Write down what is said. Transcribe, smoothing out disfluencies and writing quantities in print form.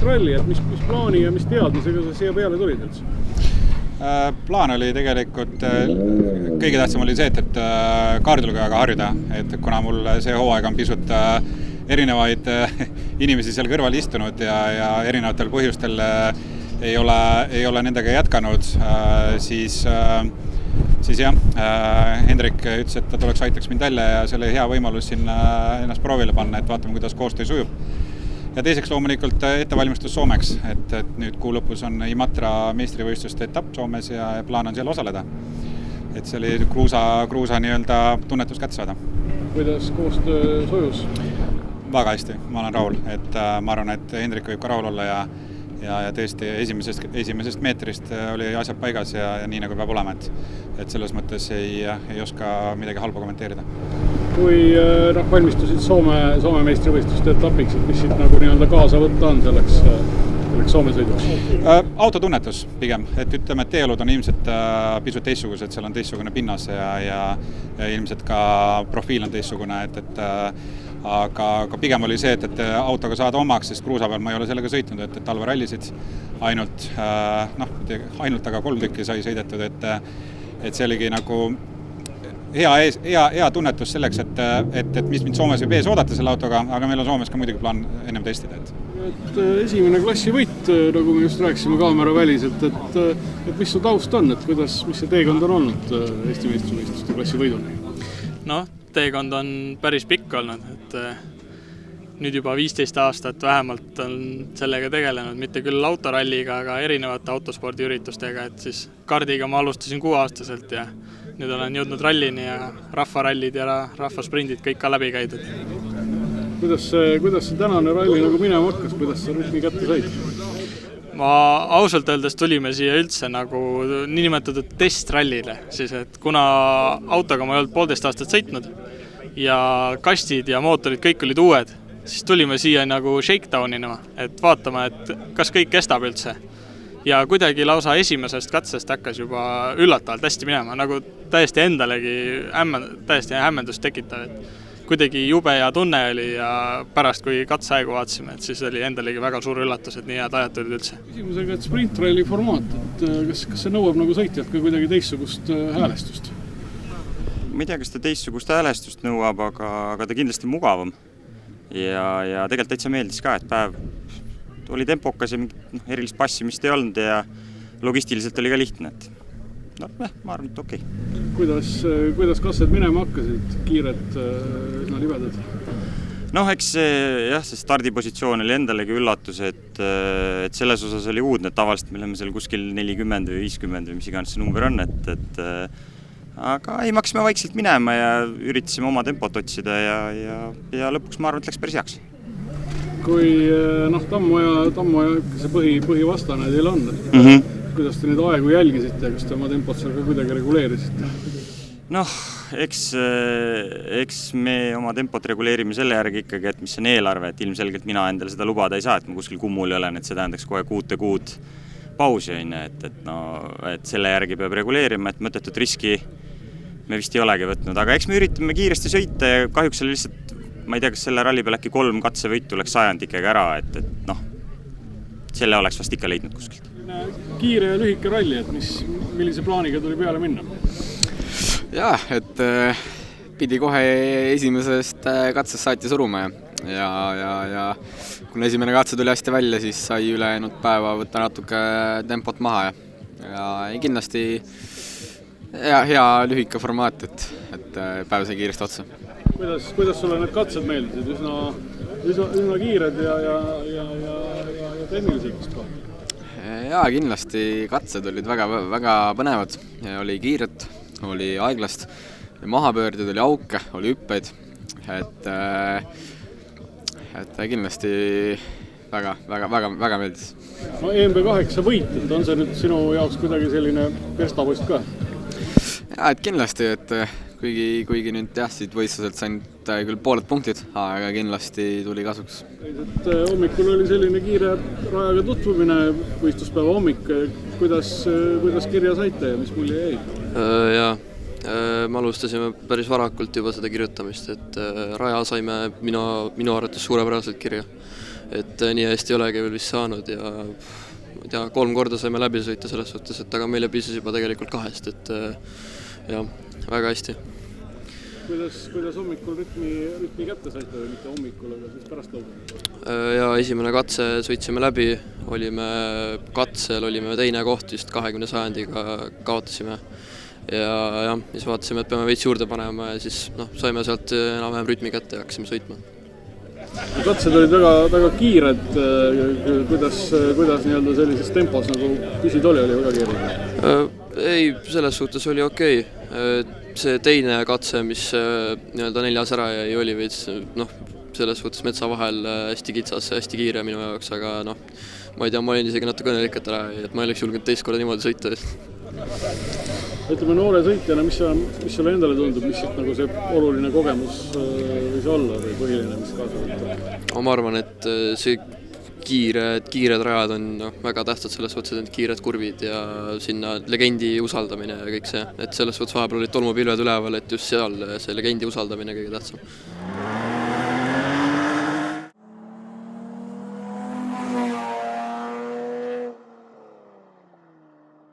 sprintralli, et mis plaani ja mis teadmisega sa siia peale tulid üldse? Plaan oli tegelikult, kõige tähtsam oli see, et kaardulugejaga harjuda, et kuna mul see hooaeg on pisut erinevaid inimesi seal kõrval istunud ja erinevatel põhjustel ei ole nendega jätkanud, siis jah, Hendrik ütles, et ta tuleks aitaks mind välja ja see oli hea võimalus siin ennast proovile panna, et vaatame, kuidas koostöö sujub. Ja teiseks loomulikult ettevalmistus Soomeks, et nüüd kuu lõpus on Imatra meistrivõistluste etapp Soomes ja plaan on seal osaleda. Et see oli kruusa nii-öelda tunnetus kätte saada. Kuidas koostöö sojus? Väga hästi, ma olen rahul, et ma arvan, et Hendrik võib ka rahul olla ja tõesti esimesest meetrist oli asjad paigas ja nii nagu peab olema, et selles mõttes ei oska midagi halba kommenteerida. Kui valmistusid Soome meistrivõistluste etapiks, et mis siit nagu nii-öelda kaasa võtta on selleks Soome sõiduks? Autotunnetus pigem, et ütleme, et teelud on ilmselt pisut teistsugused, seal on teistsugune pinnas ja ilmselt ka profiil on teistsugune, aga pigem oli see, et autoga saada omaks, sest kruusa peal ma ei ole sellega sõitnud, et talverallisid ainult, aga 3 tükki sai sõidetud, et see oligi nagu hea tunnetus selleks, et mis mind Soomes võib ees oodata selle autoga, aga meil on Soomes ka muidugi plaan ennem testida. Et esimene klassi võit, nagu me just rääkisime kaamera väliselt, et mis su taust on, et mis see teekond on olnud Eesti meistrivõistluste klassi võiduni? Teekond on päris pikk olnud, et nüüd juba 15 aastat vähemalt on sellega tegelenud, mitte küll autoralliga, aga erinevate autospordiüritustega, et siis kardiga ma alustasin 6-aastaselt ja nüüd olen jõudnud rallini ja rahvarallid ja rahvasprindid kõik ka läbi käidud. Kuidas see tänane ralli nagu minema hakkas, kuidas sa rütmi kätte said? Ma ausalt öeldes tulime siia üldse nagu niinimetatud testrallile, siis et kuna autoga ma ei olnud 1,5 aastat sõitnud ja kastid ja mootorid kõik olid uued, siis tulime siia nagu shakedownina, et vaatama, et kas kõik kestab üldse. Ja kuidagi lausa esimesest katsest hakkas juba üllatavalt hästi minema, nagu täiesti endalegi täiesti hämmendust tekitav, et kuidagi jube ja tunne oli ja pärast, kui katseaegu vaatasime, et siis oli endalegi väga suur üllatus, et nii head ajad tulid üldse. Küsimusega, et sprintralli formaat, et kas see nõuab nagu sõitjalt ka kuidagi teistsugust häälestust? Ma ei tea, kas ta teistsugust häälestust nõuab, aga ta kindlasti mugavam. Ja tegelikult täitsa meeldis ka, et päev oli tempokas ja erilist passimist ei olnud ja logistiliselt oli ka lihtne, et ma arvan, et okei. Kuidas katsed minema hakkasid? Kiired, üsna libedad? Eks see stardipositsioon oli endalegi üllatus, et selles osas oli uudne, et tavaliselt me oleme seal kuskil 40 või 50 või mis iganes see number on, aga ei maksime vaikselt minema ja üritasime oma tempot otsida ja lõpuks ma arvan, et läks päris heaks. Kui Tammoja see põhivastane teil on, kuidas te neid aegu jälgisite, kas te oma tempot seal ka kuidagi reguleerisite? Eks me oma tempot reguleerime selle järgi ikkagi, et mis on eelarve, et ilmselgelt mina endale seda lubada ei saa, et ma kuskil kummuli olen, et see tähendaks kohe 6 kuud pausi, et selle järgi peab reguleerima, et mõttetut riski me vist ei olegi võtnud, aga eks me üritame kiiresti sõita ja kahjuks oli lihtsalt, ma ei tea, kas selle ralli peal äkki 3 katsevõitu läks 100 ikkagi ära, et selle oleks vast ikka leidnud kuskilt. Kiire ja lühike ralli, et millise plaaniga tuli peale minna? Et pidi kohe esimesest katsest saati suruma ja kuna esimene katse tuli hästi välja, siis sai ülejäänud päeva võtta natuke tempot maha ja kindlasti hea lühike formaat, et päev sai kiiresti otsa. Kuidas sulle need katsed meeldisid? Üsna kiired ja tehnilised vist ka? Kindlasti katsed olid väga põnevad. Oli kiiret, oli aeglast, mahapöördid, oli auke, oli hüppeid. Et kindlasti väga meeldis. EMB8 võit, on see nüüd sinu jaoks kuidagi selline verstapost ka? Et kindlasti, et kuigi nüüd siit võistluselt sain küll pooled punktid, aga kindlasti tuli kasuks. Hommikul oli selline kiire rajaga tutvumine, võistluspäeva hommik. Kuidas kirja saite ja mis mulje jäi? Me alustasime päris varakult juba seda kirjutamist, et raja saime minu arvates suurepäraselt kirja. et nii hästi ei olegi veel vist saanud ja ma ei tea, 3 korda saime läbi sõita selles suhtes, et aga meile piisas juba tegelikult 2, et jah, väga hästi. Kuidas hommikul rütmi kätte saite või mitte hommikul, aga siis pärast lõuda? Ja esimene katse sõitsime läbi, katsel olime 2. koht, just 20 sajandiga kaotasime. Ja jah, siis vaatasime, et peame veits juurde panema ja siis saime sealt enam-vähem rütmi kätte ja hakkasime sõitma. Katsed olid väga kiired, kuidas nii-öelda sellises tempos nagu püsida oli väga keeruline? Ei, selles suhtes oli okei. See teine katse, mis nii-öelda 4 ära jäi, oli veits selles suhtes metsa vahel hästi kitsas, hästi kiire minu jaoks, aga ma ei tea, ma olin isegi natuke õnnelik, et ära jäi, et ma ei oleks julgenud teist korda niimoodi sõita. Ütleme noore sõitjana, mis sulle endale tundub, mis nagu see oluline kogemus võis olla või põhiline, mis kaasa võtta? Ma arvan, et see kiired rajad on väga tähtsad selles suhtes, et kiired kurvid ja sinna legendi usaldamine ja kõik see, et selles suhtes vahepeal olid tolmupilved üleval, et just seal see legendi usaldamine kõige tähtsam.